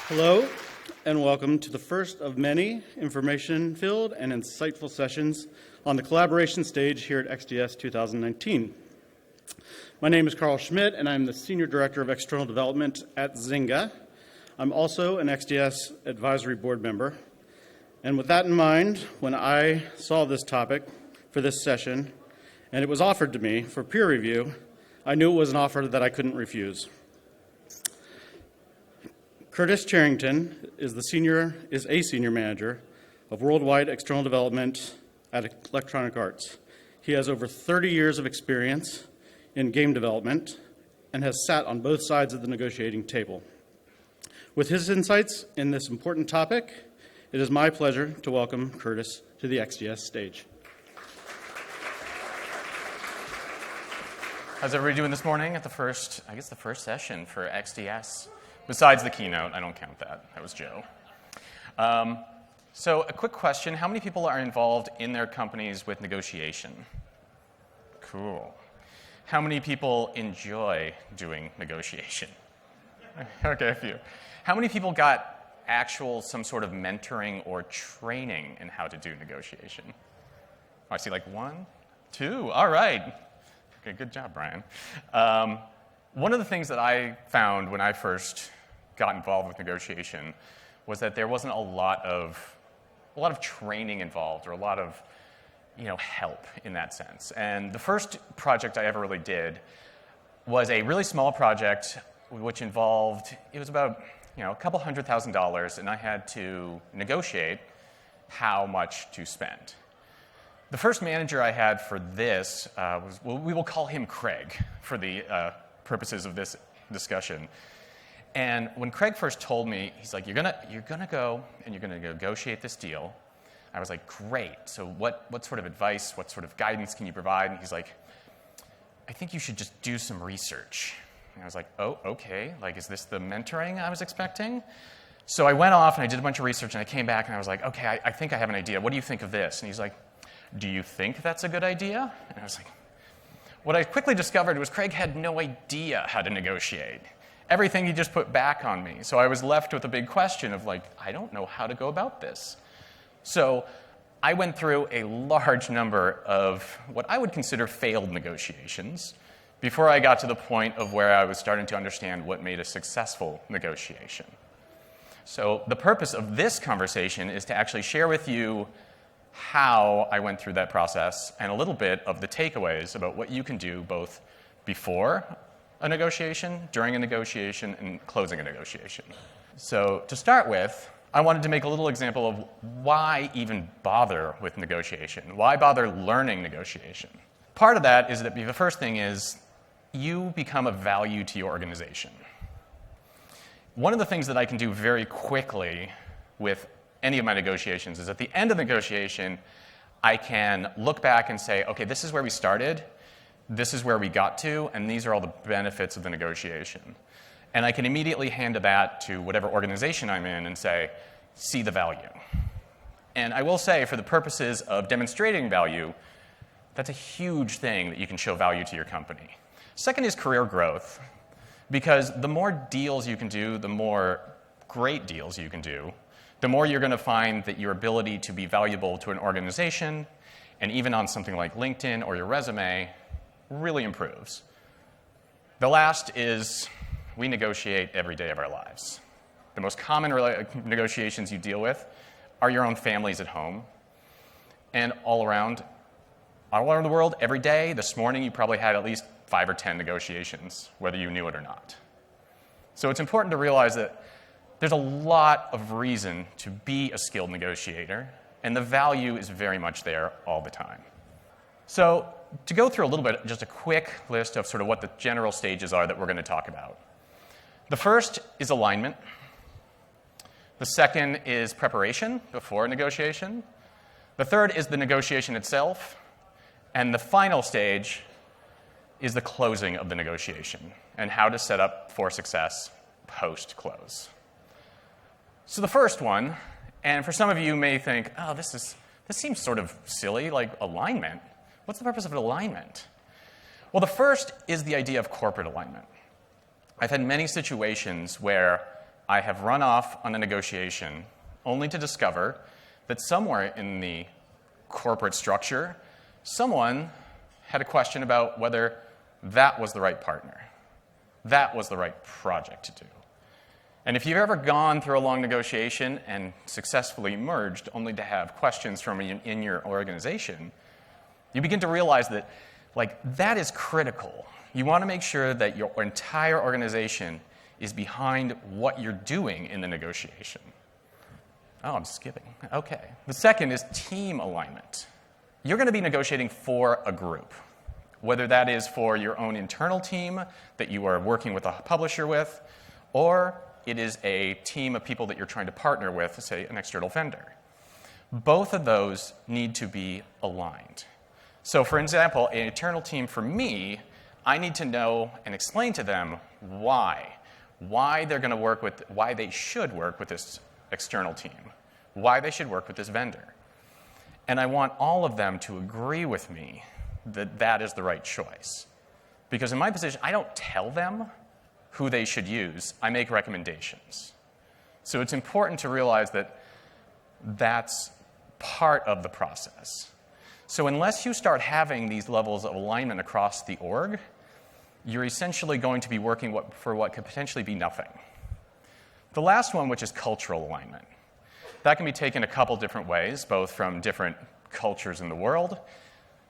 Hello, and welcome to the first of many information-filled and insightful sessions on the collaboration stage here at XDS 2019. My name is Carl Schmidt, and I'm the Senior Director of External Development at Zynga. I'm also an XDS Advisory Board member. And with that in mind, when I saw this topic for this session, and it was offered to me for peer review, I knew it was an offer that I couldn't refuse. Curtis Cherrington is a senior manager of worldwide external development at Electronic Arts. He has over 30 years of experience in game development and has sat on both sides of the negotiating table. With his insights in this important topic, it is my pleasure to welcome Curtis to the XDS stage. How's everybody doing this morning at the first session for XDS? Besides the keynote, I don't count that. That was Joe. So a quick question. How many people are involved in their companies with negotiation? Cool. How many people enjoy doing negotiation? Okay, a few. How many people got some sort of mentoring or training in how to do negotiation? Oh, I see like 1, 2. All right. Okay, good job, Brian. One of the things that I found when I first got involved with negotiation was that there wasn't a lot of training involved, or a lot of help in that sense. And the first project I ever really did was a really small project, which involved, it was about a couple $100,000, and I had to negotiate how much to spend. The first manager I had for this we will call him Craig for the purposes of this discussion. And when Craig first told me, he's like, you're gonna go and you're gonna negotiate this deal. I was like, great. So what sort of advice, what sort of guidance can you provide? And he's like, I think you should just do some research. And I was like, oh, okay. Like, is this the mentoring I was expecting? So I went off and I did a bunch of research, and I came back and I was like, okay, I think I have an idea. What do you think of this? And he's like, do you think that's a good idea? And I was like, what I quickly discovered was Craig had no idea how to negotiate. Everything he just put back on me. So I was left with a big question of like, I don't know how to go about this. So I went through a large number of what I would consider failed negotiations before I got to the point of where I was starting to understand what made a successful negotiation. So the purpose of this conversation is to actually share with you how I went through that process and a little bit of the takeaways about what you can do both before a negotiation, during a negotiation, and closing a negotiation. So to start with, I wanted to make a little example of why even bother with negotiation. Why bother learning negotiation? Part of that is that the first thing is you become a value to your organization. One of the things that I can do very quickly with any of my negotiations is at the end of the negotiation, I can look back and say, okay, this is where we started, this is where we got to, and these are all the benefits of the negotiation. And I can immediately hand that to whatever organization I'm in and say, see the value. And I will say, for the purposes of demonstrating value, that's a huge thing that you can show value to your company. Second is career growth, because the more deals you can do, the more great deals you can do, the more you're going to find that your ability to be valuable to an organization, and even on something like LinkedIn or your resume, really improves. The last is we negotiate every day of our lives. The most common negotiations you deal with are your own families at home. And all around the world, every day, this morning, you probably had at least 5 or 10 negotiations, whether you knew it or not. So it's important to realize that there's a lot of reason to be a skilled negotiator, and the value is very much there all the time. So to go through a little bit, just a quick list of sort of what the general stages are that we're going to talk about. The first is alignment. The second is preparation before negotiation. The third is the negotiation itself. And the final stage is the closing of the negotiation and how to set up for success post-close. So the first one, and for some of you may think, oh, this seems sort of silly, like alignment. What's the purpose of an alignment? Well, the first is the idea of corporate alignment. I've had many situations where I have run off on a negotiation only to discover that somewhere in the corporate structure, someone had a question about whether that was the right partner, that was the right project to do. And if you've ever gone through a long negotiation and successfully merged only to have questions from in your organization, you begin to realize that that is critical. You want to make sure that your entire organization is behind what you're doing in the negotiation. Oh, I'm skipping. Okay. The second is team alignment. You're going to be negotiating for a group, whether that is for your own internal team that you are working with a publisher with, or it is a team of people that you're trying to partner with, say, an external vendor. Both of those need to be aligned. So, for example, an internal team for me, I need to know and explain to them why they're going to work with, why they should work with this external team, why they should work with this vendor. And I want all of them to agree with me that that is the right choice. Because in my position, I don't tell them who they should use, I make recommendations. So it's important to realize that that's part of the process. So unless you start having these levels of alignment across the org, you're essentially going to be working for what could potentially be nothing. The last one, which is cultural alignment. That can be taken a couple different ways, both from different cultures in the world,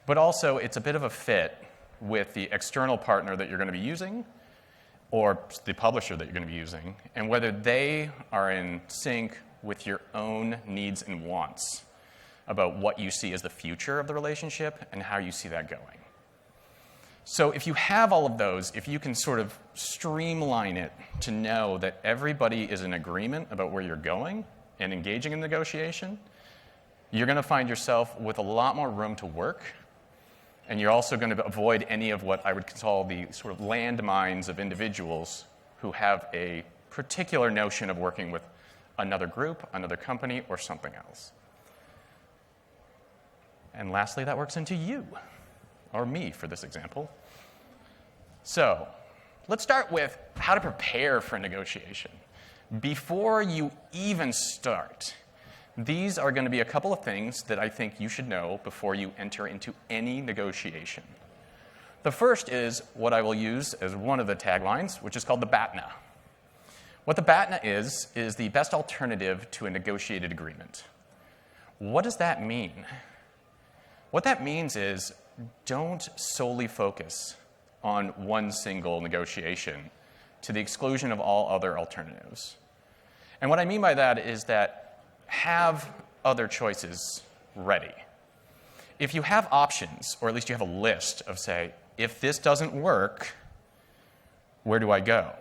but also it's a bit of a fit with the external partner that you're going to be using or the publisher that you're going to be using, and whether they are in sync with your own needs and wants about what you see as the future of the relationship and how you see that going. So if you have all of those, if you can sort of streamline it to know that everybody is in agreement about where you're going and engaging in negotiation, you're going to find yourself with a lot more room to work, and you're also going to avoid any of what I would call the sort of landmines of individuals who have a particular notion of working with another group, another company, or something else. And lastly, that works into you, or me for this example. So let's start with how to prepare for a negotiation. Before you even start, these are going to be a couple of things that I think you should know before you enter into any negotiation. The first is what I will use as one of the taglines, which is called the BATNA. What the BATNA is the best alternative to a negotiated agreement. What does that mean? What that means is don't solely focus on one single negotiation to the exclusion of all other alternatives. And what I mean by that is that have other choices ready. If you have options, or at least you have a list of, say, if this doesn't work, where do I go?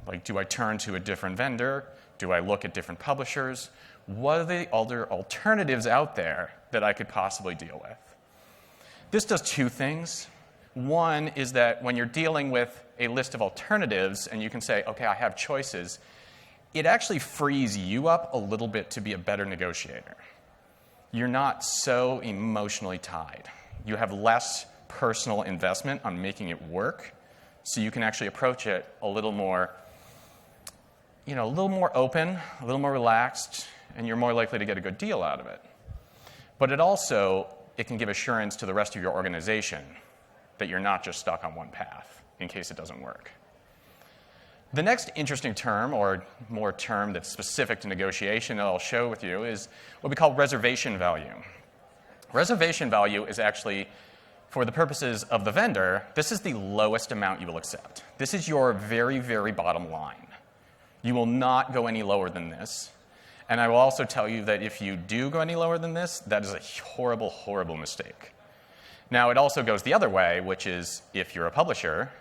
Like, do I turn to a different vendor? Do I look at different publishers? What are the other alternatives out there that I could possibly deal with? This does two things. One is that when you're dealing with a list of alternatives and you can say, okay, I have choices, it actually frees you up a little bit to be a better negotiator. You're not so emotionally tied. You have less personal investment on making it work, so you can actually approach it a little more, a little more open, a little more relaxed, and you're more likely to get a good deal out of it. But it can give assurance to the rest of your organization that you're not just stuck on one path in case it doesn't work. The next interesting term, or more term that's specific to negotiation that I'll show with you, is what we call reservation value. Reservation value is actually, for the purposes of the vendor, this is the lowest amount you will accept. This is your very, very bottom line. You will not go any lower than this. And I will also tell you that if you do go any lower than this, that is a horrible, horrible mistake. Now, it also goes the other way, which is if you're a publisher,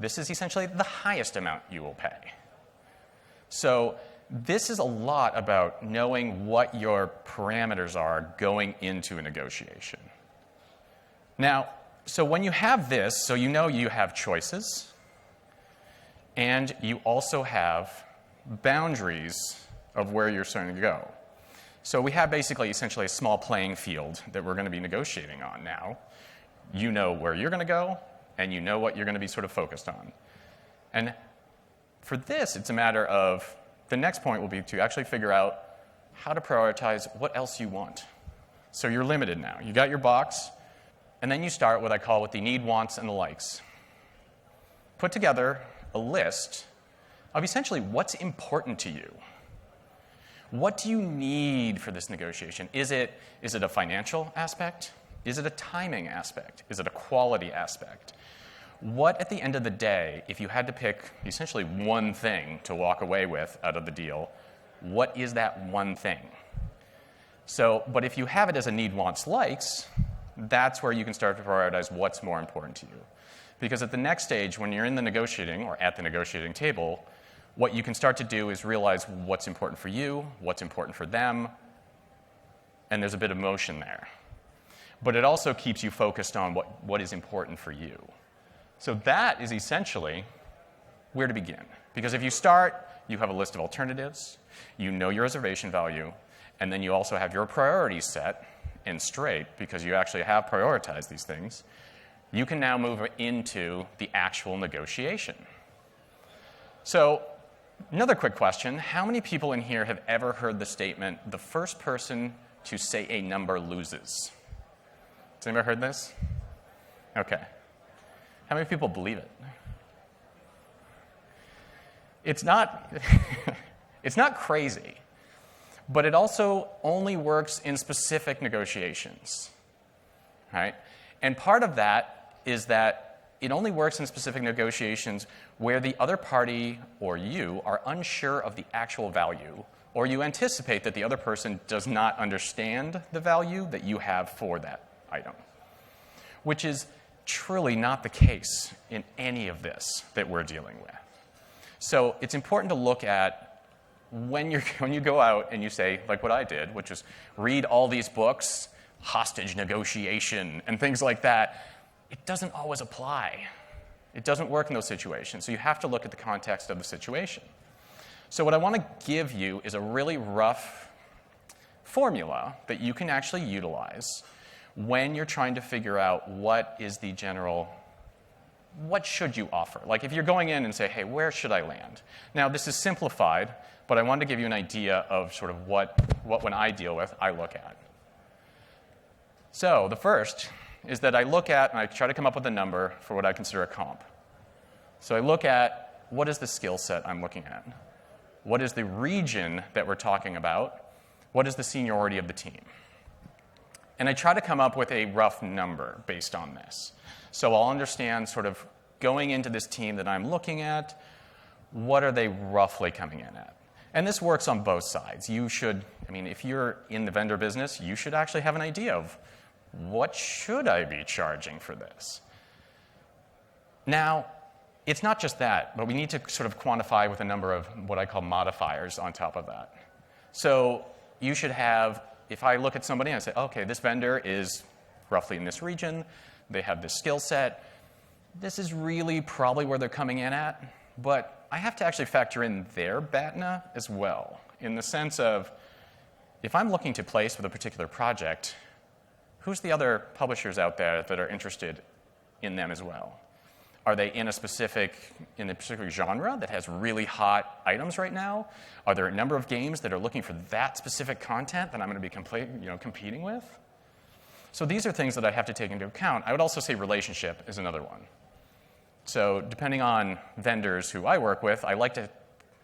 this is essentially the highest amount you will pay. So this is a lot about knowing what your parameters are going into a negotiation. Now, so when you have this, so you know you have choices, and you also have boundaries of where you're starting to go. So we have essentially a small playing field that we're going to be negotiating on now. You know where you're going to go, and you know what you're going to be sort of focused on. And for this, it's a matter of, the next point will be to actually figure out how to prioritize what else you want. So you're limited now. You got your box, and then you start what I call with the need, wants, and the likes. Put together a list of essentially what's important to you. What do you need for this negotiation? Is it a financial aspect? Is it a timing aspect? Is it a quality aspect? What, at the end of the day, if you had to pick essentially one thing to walk away with out of the deal, what is that one thing? So, but if you have it as a need, wants, likes, that's where you can start to prioritize what's more important to you. Because at the next stage, when you're in the negotiating or at the negotiating table, what you can start to do is realize what's important for you, what's important for them, and there's a bit of motion there. But it also keeps you focused on what is important for you. So that is essentially where to begin. Because if you start, you have a list of alternatives, you know your reservation value, and then you also have your priorities set and straight because you actually have prioritized these things. You can now move into the actual negotiation. So another quick question, how many people in here have ever heard the statement, the first person to say a number loses? Has anybody heard this? Okay. How many people believe it? It's not, it's not crazy, but it also only works in specific negotiations, right? And part of that is that it only works in specific negotiations where the other party or you are unsure of the actual value, or you anticipate that the other person does not understand the value that you have for that item, which is truly not the case in any of this that we're dealing with. So it's important to look at when you go out and you say, like what I did, which is read all these books, hostage negotiation, and things like that, it doesn't always apply. It doesn't work in those situations. So you have to look at the context of the situation. So what I want to give you is a really rough formula that you can actually utilize when you're trying to figure out what is the general, what should you offer? Like if you're going in and say, hey, where should I land? Now, this is simplified, but I wanted to give you an idea of sort of what when I deal with, I look at. So the first is that I look at, and I try to come up with a number for what I consider a comp. So I look at what is the skill set I'm looking at? What is the region that we're talking about? What is the seniority of the team? And I try to come up with a rough number based on this. So I'll understand sort of going into this team that I'm looking at, what are they roughly coming in at? And this works on both sides. You should, I mean, if you're in the vendor business, you should actually have an idea of what should I be charging for this? Now, it's not just that, but we need to sort of quantify with a number of what I call modifiers on top of that. So you should have, if I look at somebody and I say, okay, this vendor is roughly in this region, they have this skill set, this is really probably where they're coming in at, but I have to actually factor in their BATNA as well, in the sense of, if I'm looking to place with a particular project, who's the other publishers out there that are interested in them as well? Are they in a specific genre that has really hot items right now? Are there a number of games that are looking for that specific content that I'm going to be competing with? So these are things that I have to take into account. I would also say relationship is another one. So depending on vendors who I work with, I like to,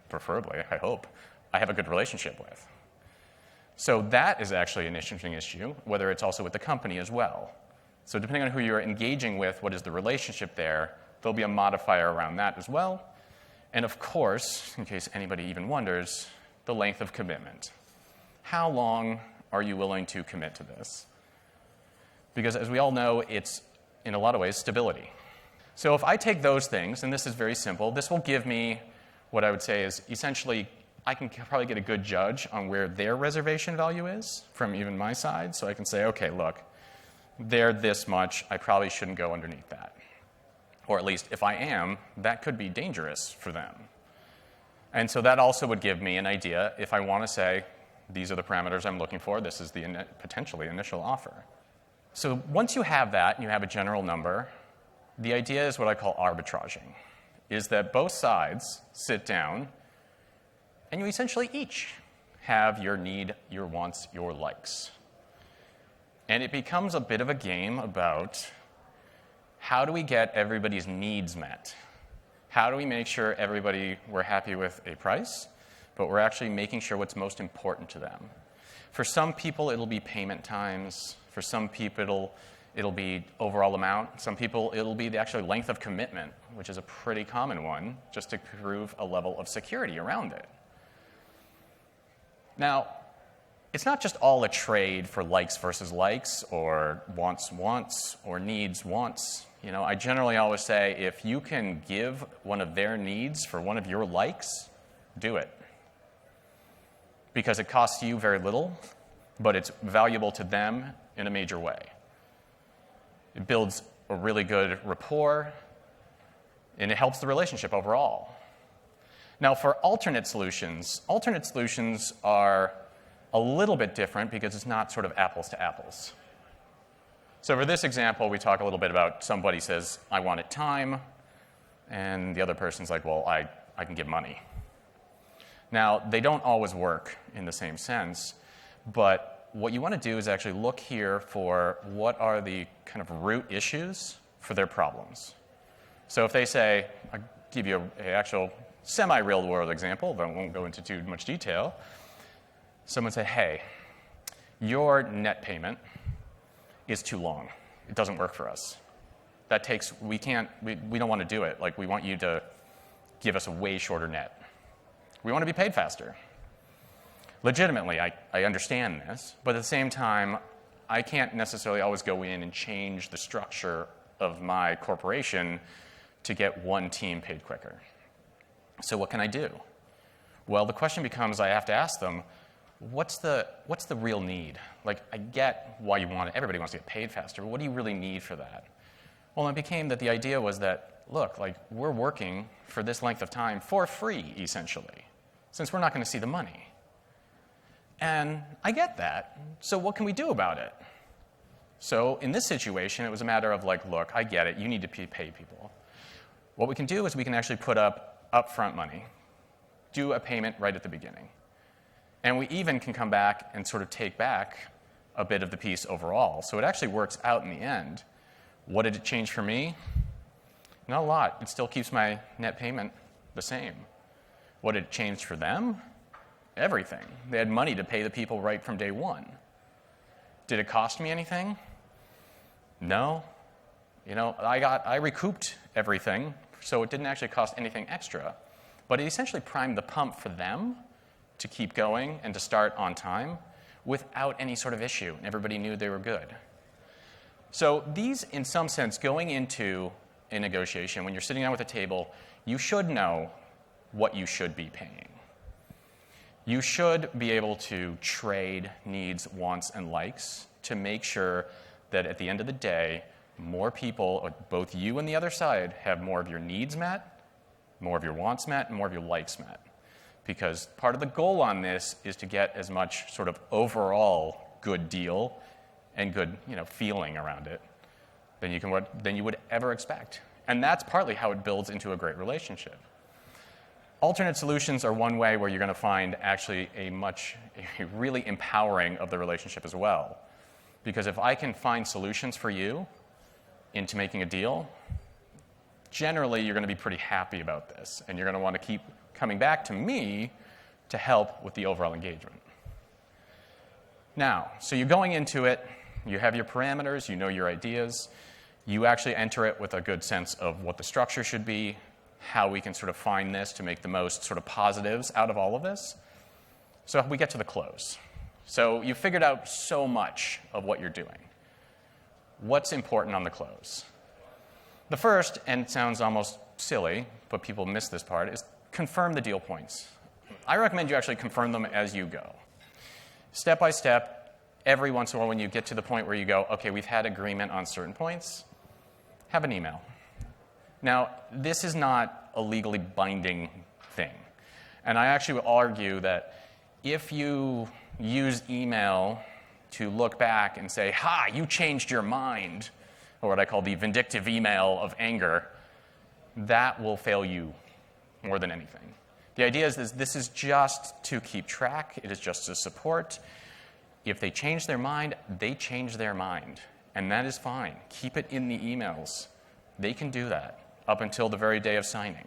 preferably, I hope, I have a good relationship with. So that is actually an interesting issue, whether it's also with the company as well. So depending on who you're engaging with, what is the relationship there, there'll be a modifier around that as well. And of course, in case anybody even wonders, the length of commitment. How long are you willing to commit to this? Because as we all know, it's, in a lot of ways, stability. So if I take those things, and this is very simple, this will give me what I would say is essentially, I can probably get a good judge on where their reservation value is from even my side. So I can say, okay, look, they're this much, I probably shouldn't go underneath that. Or at least if I am, that could be dangerous for them. And so that also would give me an idea if I want to say, these are the parameters I'm looking for, this is the potentially initial offer. So once you have that, and you have a general number, the idea is what I call arbitraging, is that both sides sit down and you essentially each have your need, your wants, your likes. And it becomes a bit of a game about how do we get everybody's needs met? How do we make sure we're happy with a price, but we're actually making sure what's most important to them? For some people, it'll be payment times. For some people, it'll be overall amount. Some people, it'll be the actual length of commitment, which is a pretty common one, just to prove a level of security around it. Now, it's not just all a trade for likes versus likes, or wants, or needs, wants. I generally always say, if you can give one of their needs for one of your likes, do it. Because it costs you very little, but it's valuable to them in a major way. It builds a really good rapport, and it helps the relationship overall. Now, for alternate solutions are a little bit different because it's not sort of apples to apples. So for this example, we talk a little bit about somebody says, I want it time, and the other person's like, well, I can give money. Now, they don't always work in the same sense, but what you want to do is actually look here for what are the kind of root issues for their problems. So if they say, I'll give you an actual semi-real world example, but I won't go into too much detail. Someone said, hey, your net payment is too long. It doesn't work for us. We don't want to do it. We want you to give us a way shorter net. We want to be paid faster. Legitimately, I understand this, but at the same time, I can't necessarily always go in and change the structure of my corporation to get one team paid quicker. So what can I do? Well, the question becomes, I have to ask them, what's the real need? I get why you want it. Everybody wants to get paid faster, but what do you really need for that? Well, it became that the idea was that, look, we're working for this length of time for free, essentially, since we're not going to see the money. And I get that. So what can we do about it? So in this situation, it was a matter of look, I get it. You need to pay people. What we can do is we can actually put up upfront money, do a payment right at the beginning. And we even can come back and sort of take back a bit of the piece overall. So it actually works out in the end. What did it change for me? Not a lot. It still keeps my net payment the same. What did it change for them? Everything. They had money to pay the people right from day one. Did it cost me anything? No. I recouped everything, so it didn't actually cost anything extra. But it essentially primed the pump for them to keep going and to start on time without any sort of issue. And everybody knew they were good. So these, in some sense, going into a negotiation, when you're sitting down with a table, you should know what you should be paying. You should be able to trade needs, wants, and likes to make sure that at the end of the day, more people, both you and the other side, have more of your needs met, more of your wants met, and more of your likes met. Because part of the goal on this is to get as much sort of overall good deal and good feeling around it than you would ever expect. And that's partly how it builds into a great relationship. Alternate solutions are one way where you're going to find actually a really empowering of the relationship as well. Because if I can find solutions for you into making a deal, generally you're going to be pretty happy about this. And you're going to want to keep coming back to me to help with the overall engagement. Now, so you're going into it, you have your parameters, you know your ideas, you actually enter it with a good sense of what the structure should be, how we can sort of find this to make the most sort of positives out of all of this. So we get to the close. So you figured out so much of what you're doing. What's important on the close? The first, and it sounds almost silly, but people miss this part, is confirm the deal points. I recommend you actually confirm them as you go. Step by step, every once in a while when you get to the point where you go, okay, we've had agreement on certain points, have an email. Now, this is not a legally binding thing. And I actually will argue that if you use email to look back and say, ha, you changed your mind, or what I call the vindictive email of anger, that will fail you more than anything. The idea is this is just to keep track. It is just to support. If they change their mind, they change their mind. And that is fine. Keep it in the emails. They can do that up until the very day of signing.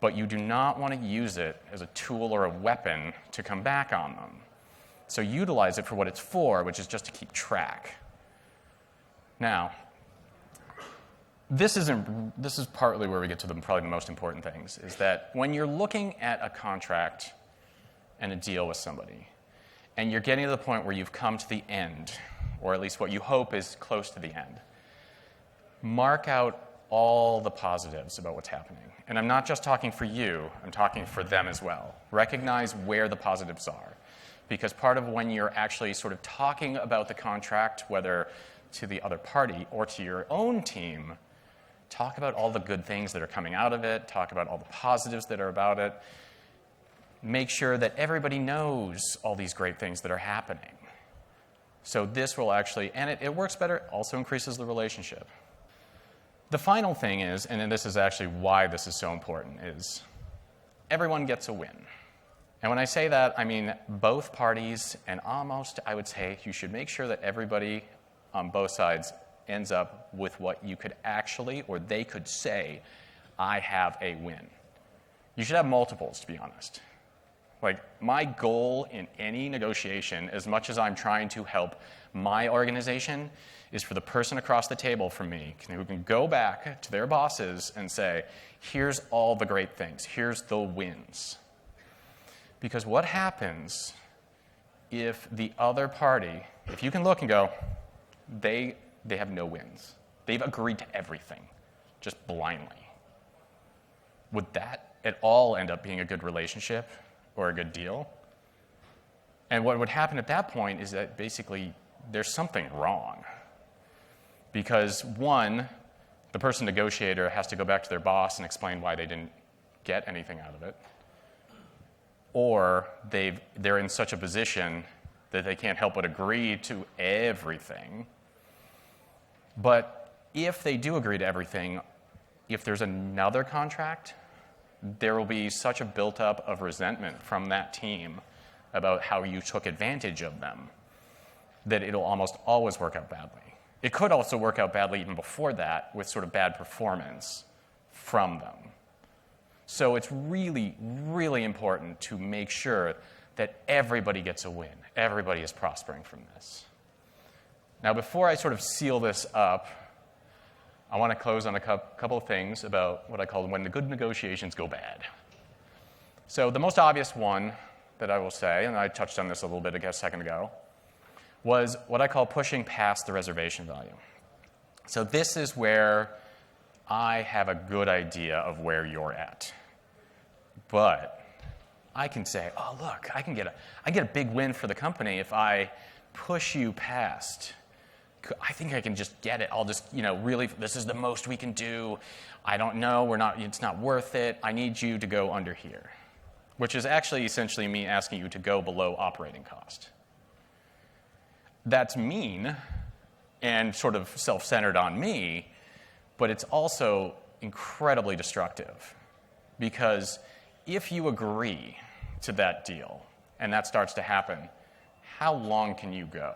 But you do not want to use it as a tool or a weapon to come back on them. So utilize it for what it's for, which is just to keep track. Now, this is partly where we get to probably the most important things, is that when you're looking at a contract and a deal with somebody, and you're getting to the point where you've come to the end, or at least what you hope is close to the end, mark out all the positives about what's happening. And I'm not just talking for you, I'm talking for them as well. Recognize where the positives are. Because part of when you're actually sort of talking about the contract, whether to the other party or to your own team, talk about all the good things that are coming out of it, talk about all the positives that are about it. Make sure that everybody knows all these great things that are happening. So this will actually, and it works better, also increases the relationship. The final thing is, and this is actually why this is so important, is everyone gets a win. And when I say that, I mean both parties, and almost, I would say, you should make sure that everybody on both sides ends up with what you could actually, or they could say, I have a win. You should have multiples, to be honest. Like, my goal in any negotiation, as much as I'm trying to help my organization, is for the person across the table from me who can go back to their bosses and say, here's all the great things, here's the wins. Because what happens if the other party, if you can look and go, they have no wins. They've agreed to everything, just blindly. Would that at all end up being a good relationship or a good deal? And what would happen at that point is that basically there's something wrong. Because one, the person negotiator has to go back to their boss and explain why they didn't get anything out of it. Or they're in such a position that they can't help but agree to everything. But if they do agree to everything, if there's another contract, there will be such a built-up of resentment from that team about how you took advantage of them that it'll almost always work out badly. It could also work out badly even before that with sort of bad performance from them. So it's really, really important to make sure that everybody gets a win. Everybody is prospering from this. Now, before I sort of seal this up, I want to close on a couple of things about what I call when the good negotiations go bad. So the most obvious one that I will say, and I touched on this a little bit a second ago, was what I call pushing past the reservation value. So this is where I have a good idea of where you're at. But I can say, oh, look, I get a big win for the company if I push you past. I think I can just get it. I'll just, really, this is the most we can do. I don't know, it's not worth it. I need you to go under here, which is actually essentially me asking you to go below operating cost. That's mean and sort of self-centered on me, but it's also incredibly destructive. Because if you agree to that deal and that starts to happen, how long can you go?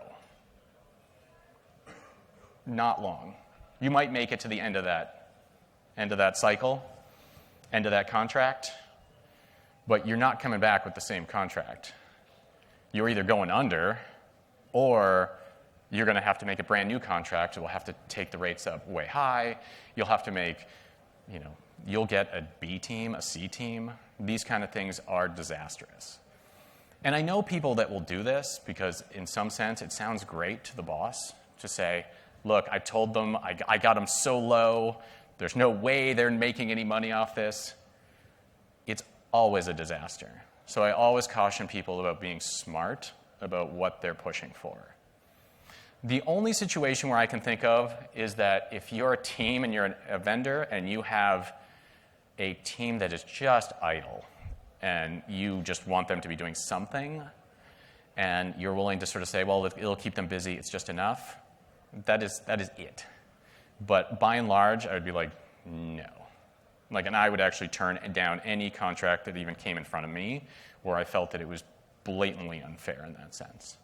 Not long. You might make it to the end of that cycle, end of that contract, but you're not coming back with the same contract. You're either going under, or you're going to have to make a brand new contract. We'll have to take the rates up way high. You'll have to make, you'll get a B team, a C team. These kind of things are disastrous. And I know people that will do this because in some sense it sounds great to the boss to say, look, I told them, I got them so low, there's no way they're making any money off this. It's always a disaster. So I always caution people about being smart about what they're pushing for. The only situation where I can think of is that if you're a team and you're a vendor and you have a team that is just idle and you just want them to be doing something and you're willing to sort of say, well, it'll keep them busy, it's just enough, that is it. But by and large, I would be like, no. And I would actually turn down any contract that even came in front of me where I felt that it was blatantly unfair in that sense.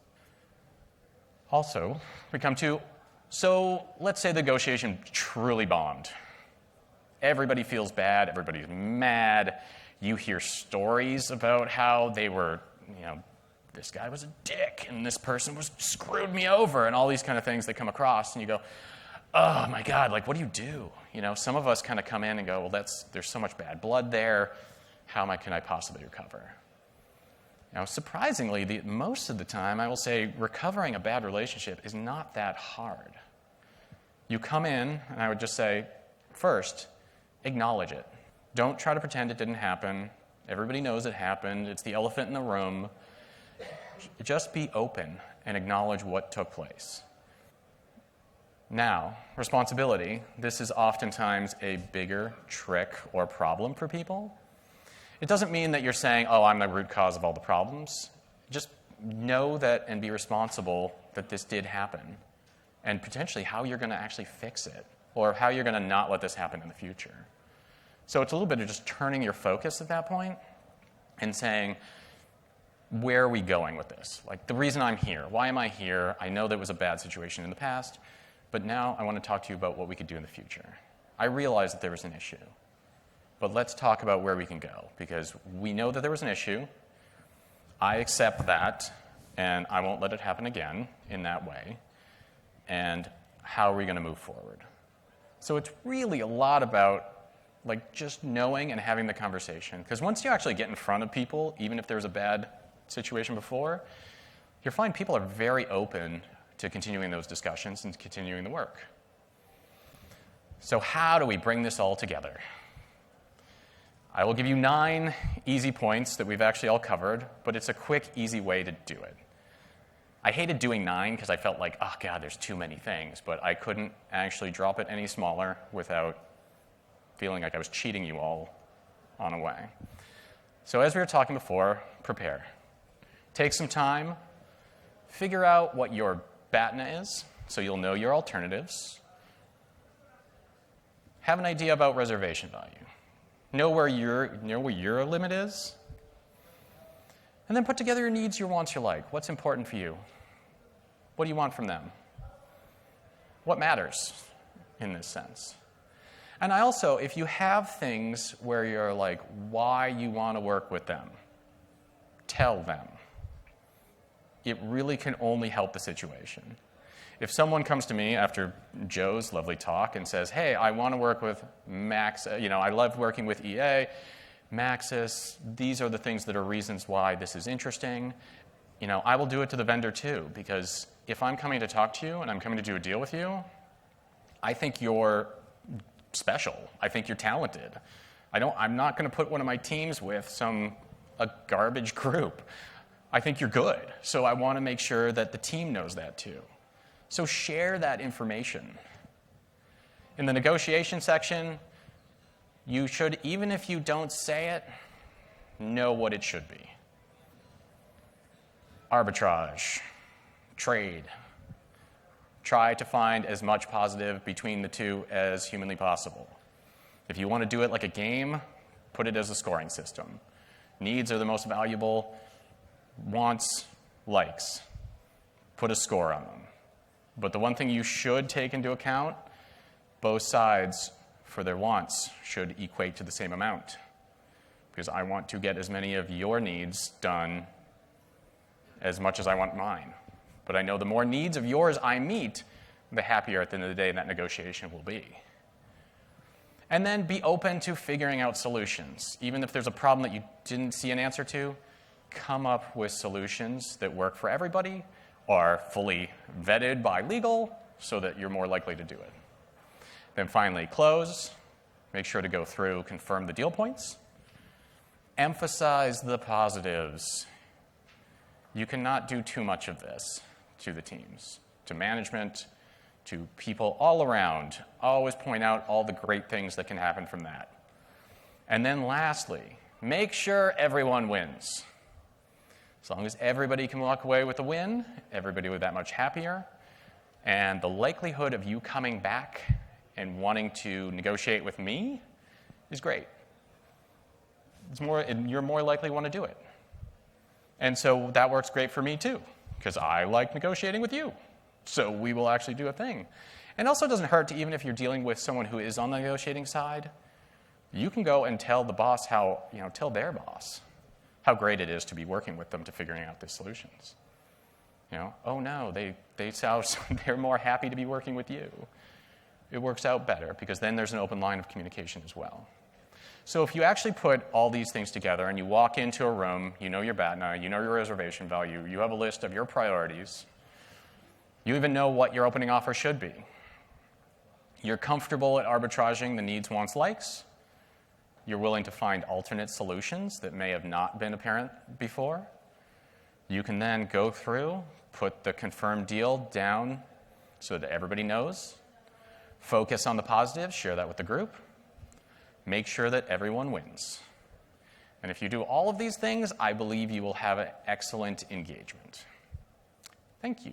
Also, we come to, so let's say the negotiation truly bombed. Everybody feels bad, everybody's mad. You hear stories about how they were, this guy was a dick and this person screwed me over and all these kind of things that come across, and you go, oh my God, what do you do? Some of us kind of come in and go, well, there's so much bad blood there. How can I possibly recover? Now, surprisingly, most of the time, I will say recovering a bad relationship is not that hard. You come in, and I would just say, first, acknowledge it. Don't try to pretend it didn't happen. Everybody knows it happened. It's the elephant in the room. Just be open and acknowledge what took place. Now, responsibility. This is oftentimes a bigger trick or problem for people. It doesn't mean that you're saying, oh, I'm the root cause of all the problems. Just know that and be responsible that this did happen, and potentially how you're going to actually fix it, or how you're going to not let this happen in the future. So it's a little bit of just turning your focus at that point and saying, where are we going with this? The reason I'm here. Why am I here? I know there was a bad situation in the past, but now I want to talk to you about what we could do in the future. I realize that there was an issue, but let's talk about where we can go, because we know that there was an issue. I accept that, and I won't let it happen again in that way. And how are we going to move forward? So it's really a lot about just knowing and having the conversation. Because once you actually get in front of people, even if there was a bad situation before, you'll find people are very open to continuing those discussions and continuing the work. So how do we bring this all together? I will give you 9 easy points that we've actually all covered, but it's a quick, easy way to do it. I hated doing 9 because I felt like, oh God, there's too many things, but I couldn't actually drop it any smaller without feeling like I was cheating you all on a way. So as we were talking before, prepare. Take some time, figure out what your BATNA is, so you'll know your alternatives. Have an idea about reservation value. Know where your limit is. And then put together your needs, your wants, your like. What's important for you? What do you want from them? What matters in this sense? And I also, if you have things where you're like, why you want to work with them, tell them. It really can only help the situation. If someone comes to me after Joe's lovely talk and says, hey, I want to work with Max, I love working with EA, Maxis, these are the things that are reasons why this is interesting, I will do it to the vendor too, because if I'm coming to talk to you and I'm coming to do a deal with you, I think you're special. I think you're talented. I'm not going to put one of my teams with a garbage group. I think you're good. So I want to make sure that the team knows that too. So share that information. In the negotiation section, you should, even if you don't say it, know what it should be. Arbitrage, trade. Try to find as much positive between the two as humanly possible. If you want to do it like a game, put it as a scoring system. Needs are the most valuable. Wants, likes. Put a score on them. But the one thing you should take into account, both sides, for their wants, should equate to the same amount. Because I want to get as many of your needs done as much as I want mine. But I know the more needs of yours I meet, the happier at the end of the day that negotiation will be. And then be open to figuring out solutions. Even if there's a problem that you didn't see an answer to, come up with solutions that work for everybody, are fully vetted by legal, so that you're more likely to do it. Then finally, close. Make sure to go through, confirm the deal points. Emphasize the positives. You cannot do too much of this to the teams, to management, to people all around. Always point out all the great things that can happen from that. And then lastly, make sure everyone wins. As long as everybody can walk away with a win, everybody will be that much happier, and the likelihood of you coming back and wanting to negotiate with me is great. You're more likely to want to do it. And so that works great for me too, because I like negotiating with you. So we will actually do a thing. And also, it doesn't hurt to, even if you're dealing with someone who is on the negotiating side, you can go and tell the boss tell their boss how great it is to be working with them to figuring out the solutions. Oh no, they're more happy to be working with you. It works out better because then there's an open line of communication as well. So if you actually put all these things together and you walk into a room, you know your BATNA, you know your reservation value, you have a list of your priorities, you even know what your opening offer should be. You're comfortable at arbitraging the needs, wants, likes. You're willing to find alternate solutions that may have not been apparent before. You can then go through, put the confirmed deal down so that everybody knows. Focus on the positives, share that with the group. Make sure that everyone wins. And if you do all of these things, I believe you will have an excellent engagement. Thank you.